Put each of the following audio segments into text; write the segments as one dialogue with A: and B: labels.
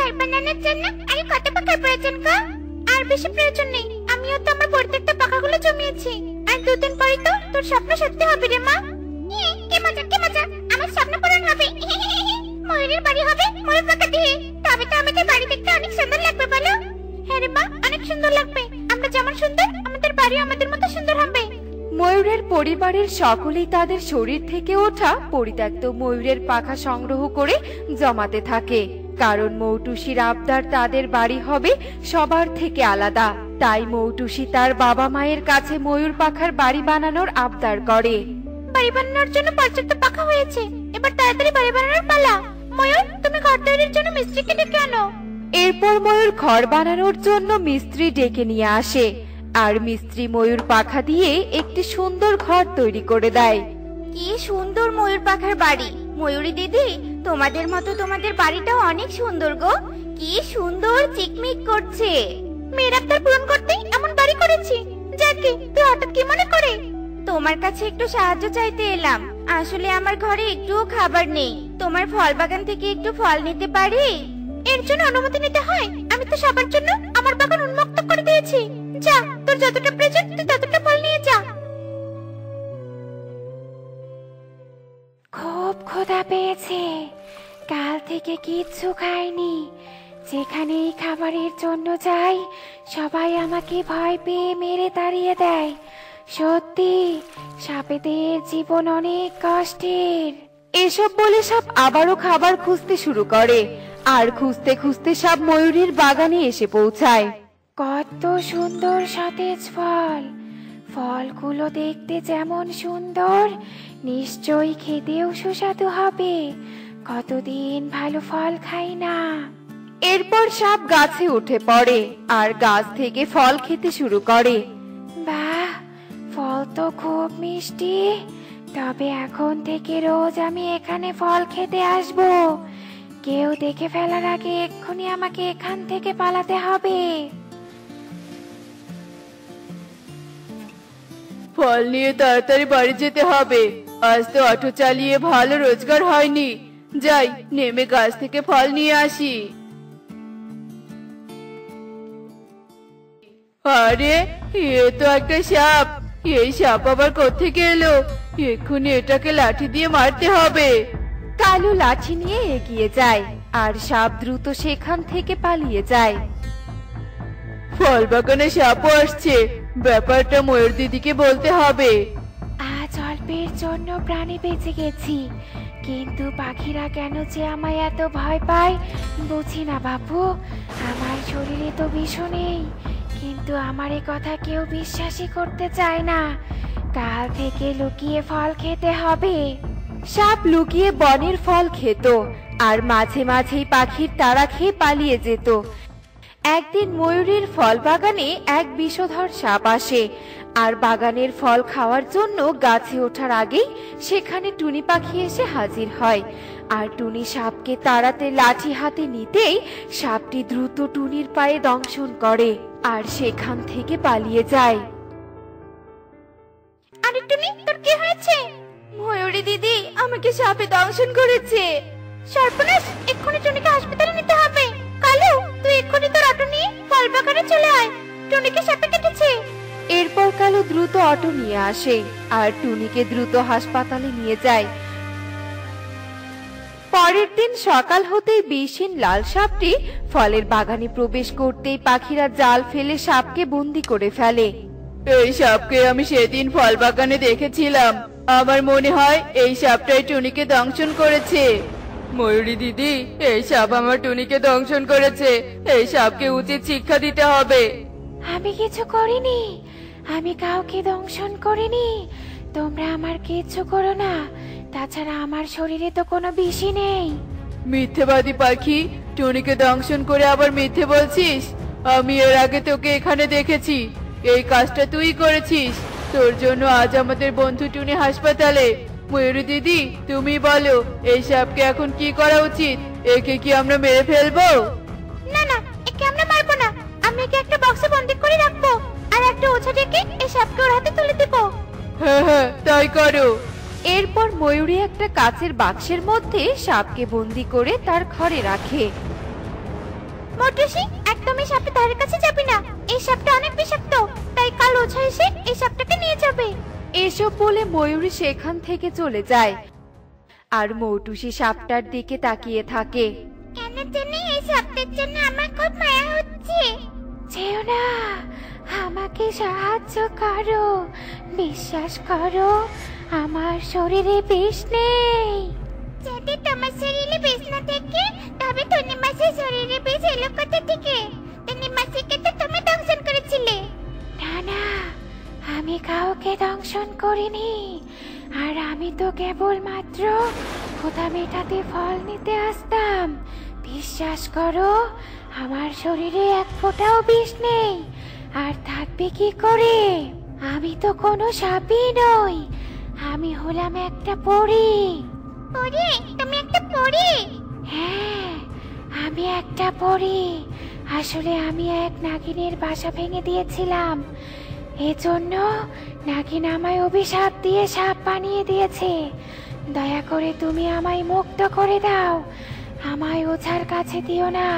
A: ঘর বানানোর জন্য আরে কত পাকার প্রয়োজন গো? আর বেশি প্রয়োজন নেই, আমিও তো আমার প্রত্যেকটা পাকাগুলো জমিয়েছি। আর দুদিন পরেই তো তোর স্বপ্ন সত্যি হবে রে মা। কি মজা কি মজা, আমার স্বপ্ন পূরণ হবে। ময়ূরের বাড়ি হবে ময়ূর পাকা দিয়ে, তবে তো আমাদের বাড়ি দেখতে অনেক সুন্দর লাগবে বলো? হ্যাঁ রে মা, অনেক সুন্দর লাগবে। আমরা যেমন সুন্দর আমাদের বাড়ি আমাদের মতো সুন্দর হবে।
B: ময়ূরের পরিবারের সকলেই তাদের শরীর থেকে ওঠা পরিত্যক্ত ময়ূরের পাখা সংগ্রহ করে জমাতে থাকে, কারণ মৌটুসির আবদার তাদের বাড়ি হবে সবার থেকে আলাদা। তাই মৌটুসি তার বাবা মায়ের কাছে ময়ূর পাখার বাড়ি বানানোর আবদার করে।
A: বাড়ি বানানোর জন্য পর্যাপ্ত পাখা হয়েছে, এবার তাড়াতাড়ি বাড়ি বানানোর পালা। ময়ূর, তুমি ঘর তৈরির জন্য মিস্ত্রিকে ডেকে আনো।
B: এরপর ময়ূর ঘর বানানোর জন্য মিস্ত্রি ডেকে নিয়ে আসে, আর মিস্ত্রি ময়ূর পাখা দিয়ে একটি সুন্দর ঘর তৈরি করে দেয়।
A: কি সুন্দর ময়ূর পাখার বাড়ি। ময়ূরী দিদি, তোমাদের মতো তোমাদের বাড়িটাও অনেক সুন্দর গো। কি সুন্দর চিকমিক করছে। মেয়ের আবদার পূরণ করতে এমন বাড়ি করেছি। যাকে তুই হঠাৎ কি মনে করে? তোমার কাছে একটু সাহায্য চাইতে এলাম। আসলে আমার ঘরে একটুও খাবার নেই, তোমার ফল বাগান থেকে একটু ফল নিতে পারি? এর জন্য অনুমতি নিতে হয়? আমি তো সবার জন্য আমার বাগান উন্মুক্ত করে দিয়েছি। যা, তোর যতটা প্রয়োজন তুই ততটা ফল নিয়ে যা।
B: খুব ক্ষুধা পেয়েছে, কাল থেকে কিচ্ছু খাইনি। যেখানেই খাবারের জন্য যাই সবাই আমাকে ভয় পেয়ে মেরে তাড়িয়ে দেয়। সত্যি সাপেদের জীবন অনেক কষ্টের। এসব বলে সাপ আবারও খাবার খুঁজতে শুরু করে, আর খুঁজতে খুঁজতে সাপ ময়ূরীর বাগানে এসে পৌঁছায়। কত সুন্দর সতেজ ফল, ফলগুলো দেখতে যেমন সুন্দর, নিশ্চয়ই খেতেও সুস্বাদু হবে। কতদিন ভালো ফল খাই না। এরপর সাপ গাছে উঠে পড়ে আর গাছ থেকে ফল খেতে শুরু করে। বাহ, ফল তো খুব মিষ্টি। তবে এখন থেকে রোজ আমি এখানে ফল খেতে আসব। কেউ দেখে ফেলার আগে এক্ষুনি আমাকে এখান থেকে পালাতে হবে।
C: ফল নিয়ে তাড়াতাড়ি বাড়ি যেতে হবে। আজ তো অটো চালিয়ে ভালো রোজগার হয়নি। যাই, নেমে গাছ থেকে ফল নিয়ে আসি। আরে, এ তো একটা সাপ। এই সাপ আবার কোত্থেকে এলো? এক্ষুনি এটাকে লাঠি দিয়ে মারতে হবে।
B: কালু লাঠি নিয়ে এগিয়ে যায়, আর সাপ দ্রুত সেখান থেকে পালিয়ে যায়।
C: ফল বাগানে সাপও আসছে, ব্যাপারটা ময়ূর দিদিকে বলতে হবে।
B: আজ অল্পের জন্য প্রাণে বেঁচে গেছি, কিন্তু পাখিরা কেন যে আমায় এত ভয় পায় বুঝি না বাপু। আমার শরীরে তো বিষ নেই, কিন্তু আমার এ কথা কেউ বিশ্বাসই করতে চায় না। কাল থেকে লুকিয়ে ফল খেতে হবে। সাপ লুকিয়ে বনের ফল খেত, আর মাঝে মাঝেই পাখির তাড়া খেয়ে পালিয়ে যেত। একদিন ময়ূরীর ফল বাগানে এক বিষধর সাপ আসে, আর বাগানের ফল খাওয়ার জন্য গাছে ওঠার আগেই সেখানে টুনি পাখি এসে হাজির হয়। আর টুনি সাপকে তাড়াতে লাঠি হাতে নিতেই সাপটি দ্রুত টুনির পায়ে দংশন করে আর সেখান থেকে পালিয়ে যায়।
A: আরে টুনি, তোর কি হয়েছে?
B: ময়ূরী দিদি, আমাকে সাপে দংশন করেছে।
A: সর্বনাশ, এক্ষুনি টুনিকে হাসপাতালে নিতে হবে। কালু, তুই এক্ষুনি তোর অটো নিয়ে ফল বাগানে চলে আয়। টুনিকে সাপে কেটেছে।
B: এরপর কালু দ্রুত অটো নিয়ে আসে আর টুনিকে দ্রুত হাসপাতালে নিয়ে যায়। পরের দিন সকাল হতেই বিষহীন লাল সাপটি ফলের বাগানে প্রবেশ করতেই পাখিরা জাল ফেলে সাপকে বন্দি করে ফেলে।
C: এই সাপকে আমি সেদিন ফল বাগানে দেখেছিলাম। আমার মনে হয় এই সাপটাই টুনিকে দংশন করেছে। ময়ূরী দিদি, এই সাপ আমার টুনিকে দংশন করেছে। এই সাপকে উচিত শিক্ষা দিতে হবে।
B: আমি কিছু করিনি, আমি কাউকে দংশন করিনি। তোমরা আমার কিচ্ছু করো না, তাছাড়া আমার শরীরে তো কোনো বিষই নেই।
C: মিথ্যেবাদী পাখি, টুনিকে দংশন করে আবার মিথ্যে বলছিস? আমি এর আগে তোকে এখানে দেখেছি, এই কাজটা তুই করেছিস। তোর জন্য আজ আমাদের বন্ধু টুনি হাসপাতালে। ময়ূরী দিদি, তুমি বলো, এই সাপকে এখন কি করা উচিত? একে কি আমরা মেরে ফেলবো?
A: না না, একে আমরা মারবো না। আমি একে একটা বক্সে বন্দি করে রাখবো, আর একটা ওঝা ডেকে এই সাপকে ওর হাতে তুলে দেবো।
C: হ্যাঁ হ্যাঁ, তাই করো।
B: এরপর ময়ূরী একটা কাচের বাক্সের মধ্যে সাপকে বন্দি করে তার ঘরে রাখে।
A: মোটরসি, একদম এই সাপটা ধারের কাছে যাবি না। এই সাপটা অনেক বিষাক্ত, তাই কাল ওঝা এসে এই সাপটাকে নিয়ে যাবে।
B: এসব বলে ময়ূরী সেখান থেকে চলে যায়। আর মৌটুসি সাপটার দিকে তাকিয়ে থাকে।
A: কেন জানি এই সাপটার জন্য আমার খুব মায়া হচ্ছে।
B: যেও না, আমাকে সাহায্য করো, বিশ্বাস করো আমার শরীরে বিষ নেই।
A: যদি তোমার শরীরে বিষ না থাকে তবে টনি মাসির শরীরে বিষ এলো কোথা থেকে? টনি মাসিকে তো তুমি দংশন করেছিলে।
B: না না, আমি কাউকে দংশন করিনি। আর আমি তো কেবলমাত্র ক্ষুধা মেটাতে ফল নিতে আসতাম। বিশ্বাস করো আমার শরীরে এক ফোঁটাও বিষ নেই। আর থাকবে কি করে? আমি তো কোনো সাপই নই, আমি হলাম একটা পরী।
A: পরি? তুমি একটা পরি?
B: হ্যাঁ, আমি একটা পরী। আসলে আমি এক নাগিনের বাসা ভেঙে দিয়েছিলাম, এজন্য নাগিন আমায় অভিশাপ দিয়ে সাপ বানিয়ে দিয়েছে। দয়া করে তুমি আমায় মুক্ত করে দাও, আমায় ওঝার কাছে দিও না,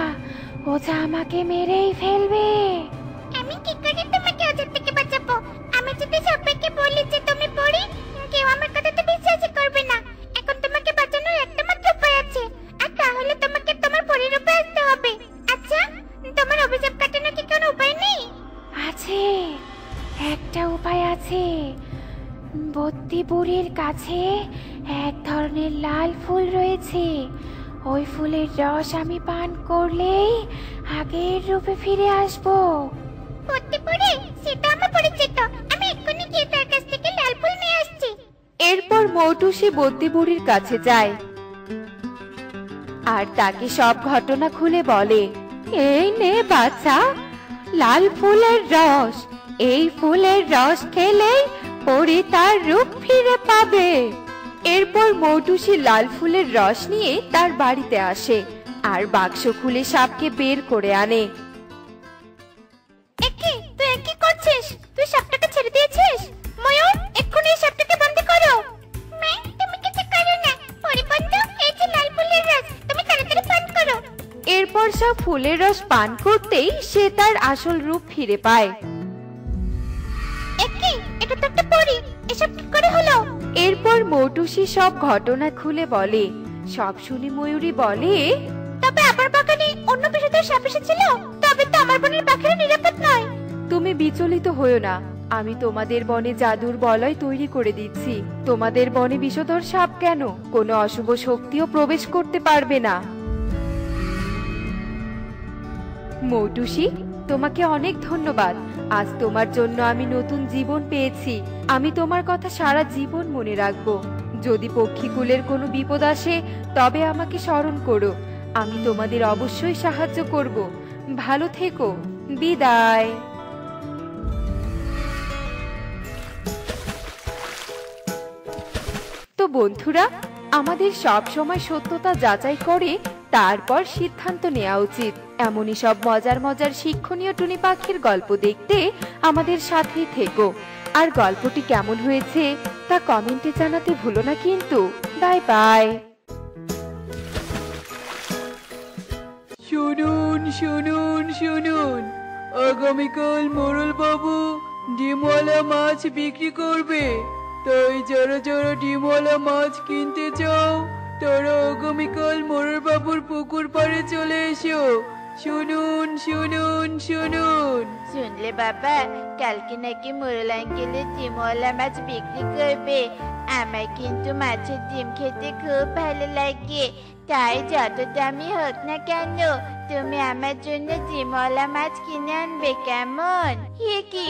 B: ওঝা আমাকে মেরেই ফেলবে।
A: আমি কি করে তোমাকে ওদের থেকে বাঁচাবো? আমি যদি সবাইকে বলি যে তুমি পরি, কেউ আমার কথা তো বিশ্বাসই করবে না। এখন তোমাকে বাঁচানোর একটা মাত্র উপায় আছে, আর তাহলে তোমাকে তোমার পরীর রূপে আসতে হবে। আচ্ছা, তোমার অভিশাপ কাটানোর কি কোনো উপায় নেই?
B: আছে, একটা উপায় আছে। বদ্যি বুড়ির কাছে এক ধরনের লাল ফুল রয়েছে। ওই ফুলের রস আমি পান করলেই আগের রূপে ফিরে আসবো।
A: সত্যি পরি? সেটা আমার পরিচিত, আমি এক্ষুনি গিয়ে তার কাছ থেকে লাল ফুল নিয়ে আসছি।
B: এরপর মৌটুসি বদ্যি বুড়ির কাছে যায় আর তাকে সব ঘটনা খুলে বলে। এই নে বাচ্চা, লাল ফুলের রস। এই ফুলের রস খেলেই পরি তার রূপ ফিরে পাবে। এরপর মৌটুসি লাল ফুলের রস নিয়ে তার বাড়িতে আসে আর বাক্স খুলে সাপকে বের করে আনে।
A: একি, তুই কি করছিস? তুই সাপটাকে ছেড়ে দিয়েছিস? ময়ূর, এক্ষুনি এই সাপটাকে বন্দি করো। মা, তুমি কিছু করো না। পরি বন্ধু, এই যে লাল ফুলের রস, তুমি তাড়াতাড়ি পান করো।
B: এরপর সব ফুলের রস পান করতেই সে তার আসল রূপ ফিরে পায়।
A: একি, এটা তো একটা পরি, এসব কি করে হলো?
B: এরপর মৌটুসি সব ঘটনা খুলে বলে। সব শুনে ময়ূরী বলে,
A: তবে আবার বাগানে অন্য বিষয়দের সাপ এসেছিল, তবে তো আমার বনের পাখিরা নিরাপদ নয়।
B: তুমি বিচলিত হয়ো না, আমি তোমাদের বনে জাদুর বলয় তৈরি করে দিচ্ছি। তোমাদের বনে বিষধর সাপ কেন, কোনো অশুভ শক্তিও প্রবেশ করতে পারবে না। মৌটুসি, তোমাকে অনেক ধন্যবাদ। আজ তোমার জন্য আমি নতুন জীবন পেয়েছি। আমি তোমার কথা সারা জীবন মনে রাখবো। যদি পক্ষীকুলের কোনো বিপদ আসে তবে আমাকে স্মরণ করো, আমি তোমাদের অবশ্যই সাহায্য করব। ভালো থেকো, বিদায়। তো বন্ধুরা, আমাদের সব সময় সত্যতা যাচাই করে তারপর সিদ্ধান্ত নেওয়া উচিত। এমনই সব মজার মজার শিক্ষণীয় টুনি পাখির গল্প দেখতে আমাদের সাথেই থেকো। আর গল্পটি কেমন হয়েছে তা কমেন্টে জানাতে ভুলো না কিন্তু। Bye bye.
C: শুনুন শুনুন শুনুন, আগামীকাল মোড়ল বাবু ডিমওয়ালা মাছ বিক্রি করবে। তাই যারা যারা ডিমওয়ালা মাছ কিনতে চাও তারা আগামীকাল মোড়ল বাবুর পুকুর পাড়ে চলে এসো। শুনুন শুনুন শুনুন।
A: শুনলে বাবা, কালকে নাকি মোরল আঙ্কেলের ডিমওয়ালা মাছ বিক্রি করবে। আমার কিন্তু মাছের ডিম খেতে খুব ভালো লাগে, তাই যত দামি হোক না কেন তুমি আমার জন্য ডিমওয়ালা মাছ কিনে আনবে, কেমন? কি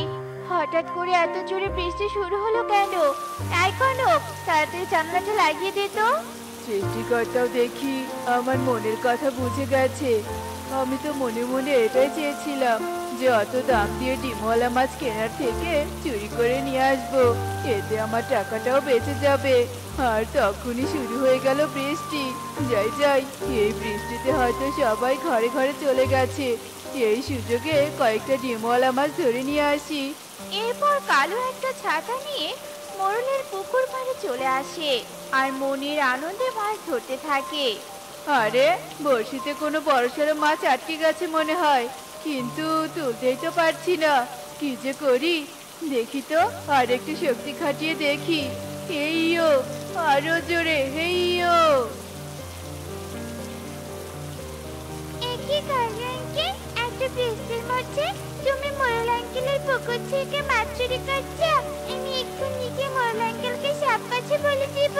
A: হঠাৎ করে এত জোরে বৃষ্টি শুরু হলো কেন? তাই কনক, তাড়াতাড়ি জানলাটা লাগিয়ে দে তো।
C: সৃষ্টিকর্তাও দেখি আমার মনের কথা বুঝে গেছে। আমি তো মনে মনে এটাই চেয়েছিলাম যে অত দাম দিয়ে ডিমওয়ালা মাছ কেনার থেকে চুরি করে নিয়ে আসবো, এতে আমার টাকাটাও বেঁচে যাবে। আর তখনই শুরু হয়ে গেল বৃষ্টি। যাই যাই, এই বৃষ্টিতে হয়তো সবাই ঘরে ঘরে চলে গেছে। এই সুযোগে কয়েকটা ডিমওয়ালা মাছ ধরে নিয়ে আসি।
A: এরপর কালু একটা ছাতা নিয়ে মোরলের পুকুর পাড়ে চলে আসে আর মনের আনন্দে মাছ ধরতে থাকে।
C: আরে বড়শিতে কোনো বড়সড় মাছ আটকে গেছে মনে হয়, কিন্তু তুলতেই তো পারছি না। কি যে করি, দেখি তো আর একটু শক্তি খাটিয়ে দেখি। হেইয়ো, আরো জোরে, হেইয়ো।
A: একই কালো আঙ্কেল, এত বৃষ্টির মধ্যে তুমি মোরল আঙ্কেলের পুকুর থেকে মাছ চুরি করছো? আমি এক্ষুনি গিয়ে মোরল আঙ্কেলকে সাপ কাছে বলে দিব।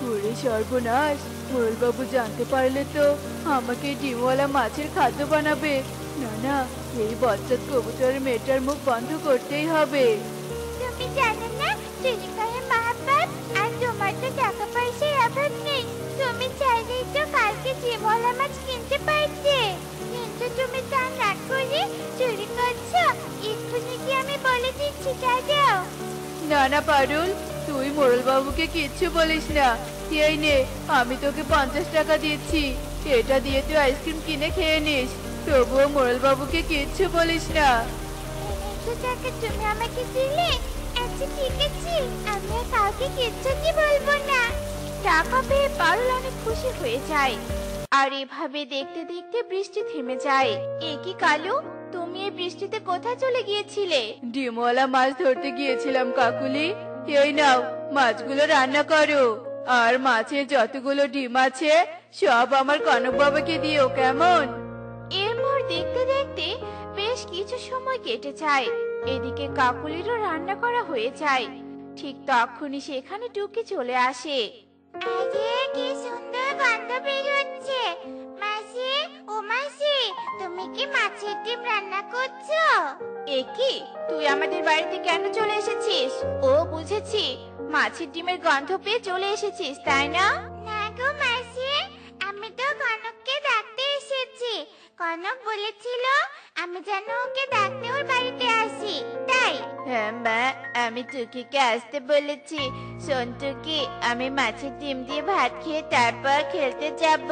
C: ওরে সর্বনাশ, মোরলবাবু জানতে পারলে তো আমাকে ডিমওয়ালা মাছের খাদ্য বানাবে। না না, এই বচ্চাত কবুতরের মেয়েটার মুখ বন্ধ করতেই হবে।
A: তুমি জানো না চুরি করা মহাপাপ, আর তোমার তো টাকা পয়সার অভাব নেই। তুমি চাইলেই তো কালকে ডিমওয়ালা মাছ কিনতে পারতে, কিন্তু তুমি তা না করে চুরি করছো। এক্ষুনি কি আমি বলে দিচ্ছি, দাদাও।
C: না না পারুল, তুই মোরলবাবুকে কিচ্ছু বলিস না। এই নে, আমি তোকে 50 টাকা দিচ্ছি, এটা দিয়ে তুই আইসক্রিম কিনে খেয়ে নিস। তবুও মোরলবাবুকে কিচ্ছু বলিস না।
A: একটু টাকা তুমি আমাকে দিলে? আচ্ছা ঠিক আছে, আমি আর কাউকে কিচ্ছুটি বলবো না। টাকা পেয়ে পারুল অনেক খুশি হয়ে যায়। আর এভাবে দেখতে দেখতে বৃষ্টি থেমে যায়। এ কি কালু, তুমি এই বৃষ্টিতে কোথায় চলে গিয়েছিলে?
C: ডিমওয়ালা মাছ ধরতে গিয়েছিলাম কাকুলি। এই নাও, মাছগুলো রান্না করো। আর মাছের যতগুলো ডিম আছে সব আমার কনক বাবাকে দিও, কেমন?
A: এরপর দেখতে দেখতে বেশ কিছু সময় কেটে যায়। এদিকে কাকুলিরও রান্না করা হয়ে যায়। ঠিক তখনই সেখানে টুকি চলে আসে। আরে কি সুন্দর গন্ধ বের হচ্ছে। মাসি, ও মাসি, তুমি কি মাছের ডিম রান্না করছো? এ কি, তুই আমাদের বাড়িতে কেন চলে এসেছিস? ও বুঝেছি, মাছের ডিমের গন্ধ পেয়ে চলে এসেছিস, তাই না? না গো মাসি, আমি তো কনককে ডাকতে এসেছি। কনক বলেছিল আমি যেন ওকে ডাকতে ওর বাড়িতে আসি, তাই। হ্যাঁ মা, আমি টুকিকে আসতে বলেছি। শোন টুকি, আমি মাছের ডিম দিয়ে ভাত খেয়ে তারপর খেলতে যাব।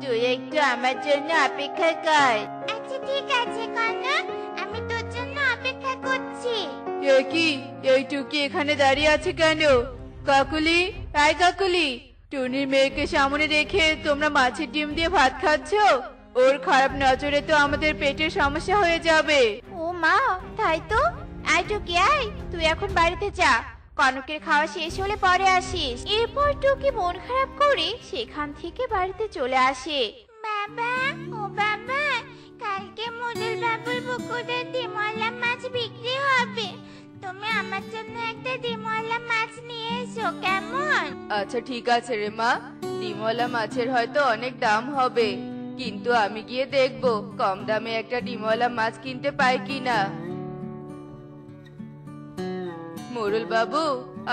A: তুই একটু আমার জন্য অপেক্ষা কর। আচ্ছা ঠিক আছে কনক, আমি তোর জন্য অপেক্ষা করছি।
C: এ কি, এই টুকি এখানে দাঁড়িয়ে আছে কেন? কাকুলি, আয় কাকুলি, টুনির মেয়েকে সামনে রেখে তোমরা মাছের ডিম দিয়ে ভাত খাচ্ছ? ওর খারাপ নজরে তো আমাদের পেটের সমস্যা হয়ে যাবে।
A: ও মা, তাই তো। আয় টুকি আয়, তুই এখন বাড়িতে যা। কনকের খাওয়া শেষ হলে পরে আসিস। এরপর টুকি মন খারাপ করে সেখান থেকে বাড়িতে চলে আসে। বাবা, ও বাবা, কালকে মোড়ল বাবুর পুকুরে ডিমওয়ালা মাছ বিক্রি হবে। তুমি আমার জন্য একটা ডিমওয়ালা মাছ নিয়ে এসো, কেমন?
C: আচ্ছা ঠিক আছে রে মা, ডিমওয়ালা মাছের হয়তো অনেক দাম হবে, কিন্তু আমি গিয়ে দেখবো কম দামে একটা ডিমওয়ালা মাছ কিনতে পাই কিনা। মোরল বাবু,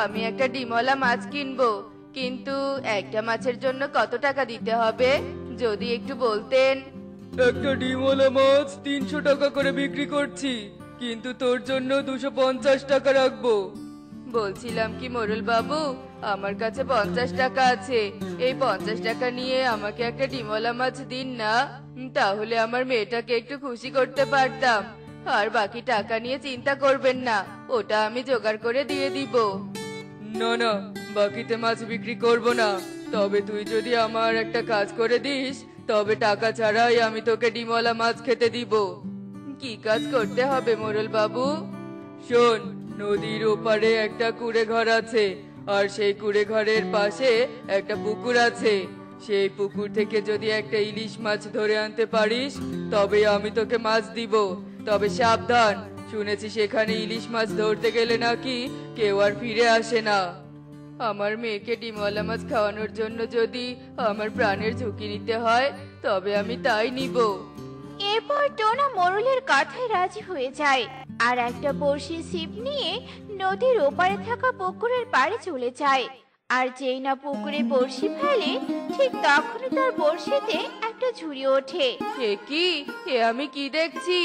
C: আমি একটা ডিমওয়ালা মাছ কিনবো, কিন্তু একটা মাছের জন্য কত টাকা দিতে হবে যদি একটু বলতেন।
D: একটা ডিমওয়ালা মাছ 300 টাকা করে বিক্রি করছি, কিন্তু তোর জন্য 250 টাকা রাখবো।
C: বলছিলাম কি মোরল বাবু, আমার কাছে 50 টাকা আছে, এই 50 টাকা নিয়ে আমাকে একটা ডিমওয়ালা মাছ দিন না, তাহলে আমার মেয়েটাকে একটু খুশি করতে পারতাম। আর বাকি টাকা নিয়ে চিন্তা করবেন না, ওটা আমি জোগাড় করে দিয়ে দিব।
D: না না, বাকিতে মাছ বিক্রি করব না, তবে তুই যদি আমার একটা কাজ করে দিস, তবে টাকা ছাড়াই আমি তোকে ডিমওয়ালা মাছ খেতে দিব।
C: কি কাজ করতে হবে মোরল বাবু?
D: শোন, নদীর ওপারে একটা কুড়ে ঘর আছে, আর সেই কুড়ে ঘরের পাশে একটা পুকুর আছে। সেই পুকুর থেকে যদি একটা ইলিশ মাছ ধরে আনতে পারিস, তবে আমি তোকে মাছ দিব। তবে সাবধান, শুনেছি সেখানে ইলিশ মাছ ধরতে গেলে নাকি কেউ আর ফিরে আসে না। আমার মেয়েকে ডিমওয়ালা মাছ খাওয়ানোর জন্য যদি আমার প্রাণের ঝুঁকি নিতে হয়, তবে আমি তাই নিব।
A: এরপর টোনা মোরলের কথায় রাজি হয়ে যায় আর একটা বড়শির ছিপ নিয়ে নদীর ওপারে থাকা পুকুরের পাড়ে চলে যায়। আর যেই না পুকুরে বড়শি ফেলে, ঠিক তখনই তার বড়শিতে একটা ঝুড়ি ওঠে।
C: এ কি, এ আমি কি দেখছি?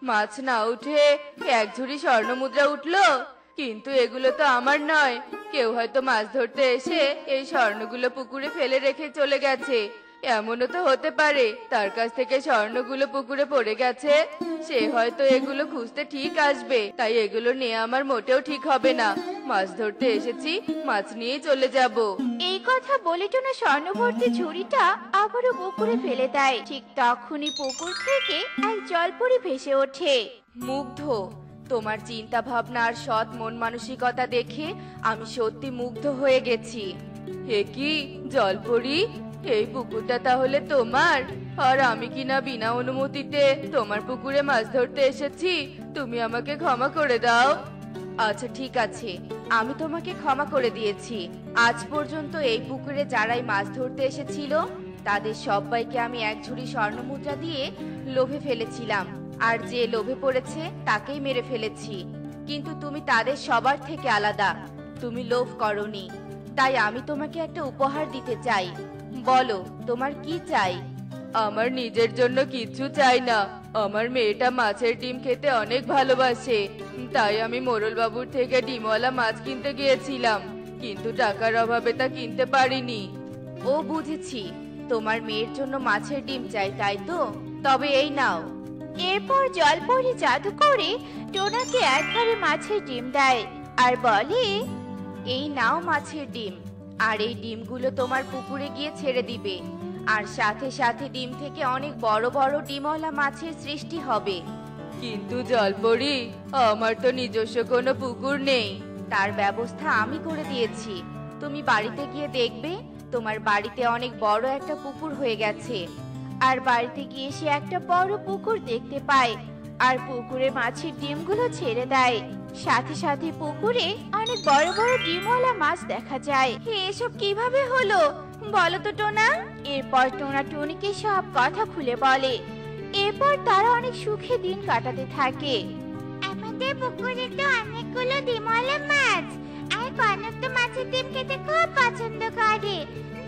C: মাছ না উঠে এক ঝুড়ি স্বর্ণ মুদ্রা উঠলো, কিন্তু এগুলো তো আমার নয়। কেউ হয়তো মাছ ধরতে এসে এই স্বর্ণগুলো পুকুরে ফেলে রেখে চলে গেছে। এমনও তো হতে পারে তার কাছ থেকে স্বর্ণগুলো পুকুরে পড়ে গেছে, সে হয়তো এগুলো খুঁজতে ঠিক আসবে, তাই এগুলো নিয়ে আমার মোটেও ঠিক হবে না। মাছ ধরতে এসেছি, মাছ নিয়েই চলে যাব।
A: এই কথা বলে টোনা স্বর্ণভর্তি ঝুড়িটা আবারও পুকুরে ফেলে দেয়। ঠিক তখনই পুকুর থেকে এক জলপরি ভেসে ওঠে।
D: মুগ্ধ, তোমার চিন্তা ভাবনা আর সৎ মন মানসিকতা দেখে আমি সত্যি মুগ্ধ হয়ে গেছি। হে কি জলপরি, এই পুকুরটা তাহলে তোমার? আর আমি কিনা বিনা অনুমতিতে তোমার পুকুরে মাছ ধরতে এসেছি, তুমি আমাকে ক্ষমা করে দাও। আচ্ছা ঠিক আছে, আমি তোমাকে ক্ষমা করে দিয়েছি। আজ পর্যন্ত এই পুকুরে যারাই মাছ ধরতে এসেছিল তাদের সবাইকে আমি এক ঝুড়ি স্বর্ণমুদ্রা দিয়ে লোভে ফেলেছিলাম, আর যে লোভে পড়েছে তাকেই মেরে ফেলেছি। কিন্তু তুমি তাদের সবার থেকে আলাদা, তুমি লোভ করনি। তাই আমি তোমাকে একটা উপহার দিতে চাই। বলো তোমার কি চাই? আমার নিজের জন্য কিচ্ছু চাই না, আমার মেয়েটা মাছের ডিম খেতে অনেক ভালোবাসে, তাই আমি মোড়ল বাবুর থেকে ডিমওয়ালা মাছ কিনতে গিয়েছিলাম, কিন্তু টাকার অভাবে তা কিনতে পারিনি। ও বুঝেছি, তোমার মেয়ের জন্য মাছের ডিম চাই তাই তো? তবে এই নাও।
A: এরপর জলপরি জাদু করে টোনাকে এক হাড়ি মাছের ডিম দেয় আর বলে,
D: এই নাও মাছের ডিম, আর এই ডিমগুলো তোমার পুকুরে গিয়ে ছেড়ে দিবে, আর সাথে সাথে ডিম থেকে অনেক বড় বড় ডিমওয়ালা মাছের সৃষ্টি হবে। কিন্তু জলপরি, আমার তো নিজস্ব কোনো পুকুর নেই। তার ব্যবস্থা আমি করে দিয়েছি, তুমি বাড়িতে গিয়ে দেখবে তোমার বাড়িতে অনেক বড় একটা পুকুর হয়ে গেছে।
A: আর বাড়িতে গিয়ে সে একটা বড় পুকুর দেখতে পায় আর পুকুরে মাছের ডিমগুলো ছেড়ে দেয়। সাথে সাথে পুকুরে অনেক বড় বড় ডিমওয়ালা মাছ দেখা যায়। এসব কিভাবে হলো বলো তো টোনা? এরপর টোনা টুনিকে সব কথা খুলে বলে। এরপর তারা অনেক সুখে দিন কাটাতে থাকে। আমাদের পুকুরে তো অনেকগুলো ডিমওয়ালা মাছ, আর কনক তো মাছের ডিম খেতে খুব পছন্দ করে।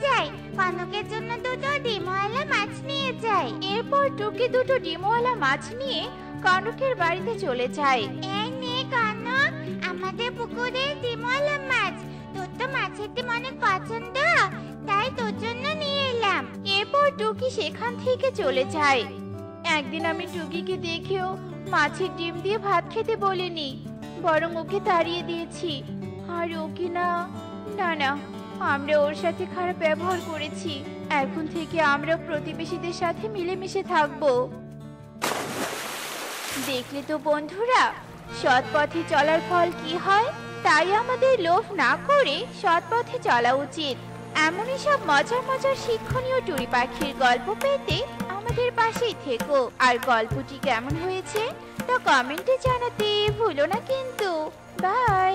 A: যাই, কনকের জন্য দুটো ডিমওয়ালা মাছ নিয়ে যাই। এরপর টুকি দুটো ডিমওয়ালা মাছ নিয়ে কনকের বাড়িতে চলে যায়। এই নে কনক, আমাদের পুকুরের ডিমওয়ালা মাছ। তোর তো মাছের ডিম অনেক পছন্দ, তাই তোর জন্য নিয়ে এলাম। এরপর টুকি সেখান থেকে চলে যায়। একদিন আমি টুকিকে দেখেও মাছের ডিম দিয়ে ভাত খেতে বলিনি, বরং ওকে তাড়িয়ে দিয়েছি। আর ওকে না, না না, আমরা ওর সাথে খারাপ ব্যবহার করেছি। এখন থেকে আমরা প্রতিবেশীদের সাথে মিলেমিশে থাকবো। দেখলে তো বন্ধুরা, সৎ পথে চলার ফল কি হয়। তাই আমাদের লোভ না করে সৎ পথে চলা উচিত। এমনই সব মজার মজার শিক্ষণীয় টুনি পাখির গল্প পেতে আমাদের পাশেই থেকো। আর গল্পটি কেমন হয়েছে তা কমেন্টে জানাতে ভুলো না কিন্তু। বাই।